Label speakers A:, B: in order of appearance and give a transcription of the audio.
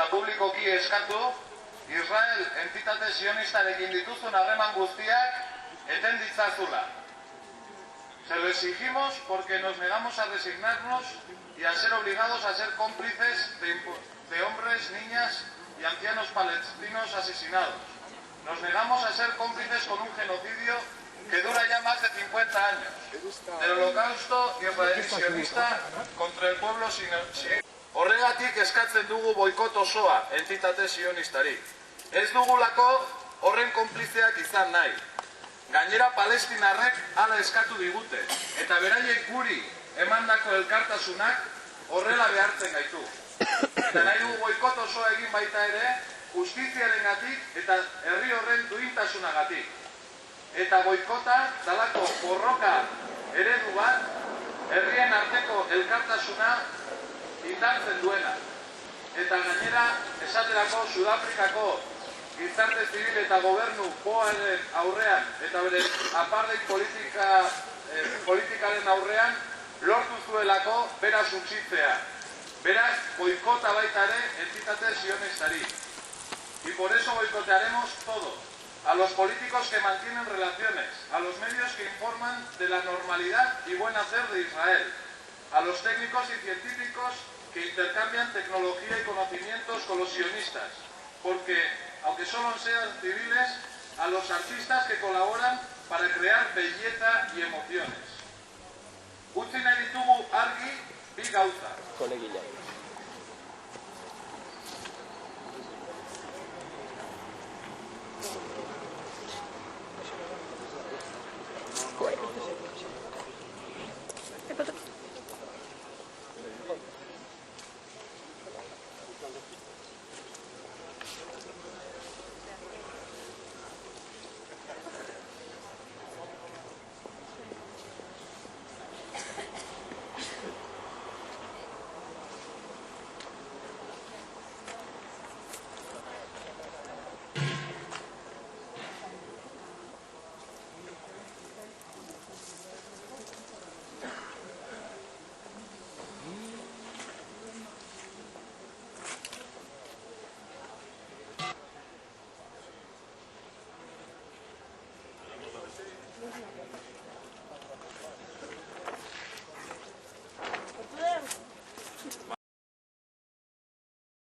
A: Publikoki eskatu Israel entitate sionistarekin dituzun harreman guztiak eten ditzazula. Se lo exigimos porque nos negamos a resignarnos y a ser obligados a ser cómplices de hombres, niñas y ancianos palestinos asesinados. Nos negamos a ser cómplices con un genocidio que dura ya más de 50 años, del holocausto israelí-sionista contra el pueblo sionista. Horregatik eskatzen dugu boikot osoa entitate sionistari. Ez dugulako horren konplizeak izan nahi. Gainera palestinarrek hala eskatu digute, eta beraiek guri emandako elkartasunak horrela behartzen gaitu. Eta nahi dugu boikot osoa egin baita ere, justiziarengatik eta herri horren duintasunagatik. Eta boikota dalako borroka eredu bat, herrien arteko elkartasuna indartzen duena. Eta gainera, esaterako Sudafrikako gizarte zibil eta gobernu boaren aurrean eta bere apartheid politikaren aurrean lortu zuelako bera suntsitzea. Beraz, boikota baita ere entitate sionistari. Y por eso boicotearemos todo. A los políticos que mantienen relaciones, a los medios que informan de la normalidad y buen hacer de Israel, a los técnicos y científicos que intercambian tecnología y conocimientos con los sionistas, porque, aunque solo sean civiles, a los artistas que colaboran para crear belleza y emociones. Utzi nahi ditugu argi bi gauza.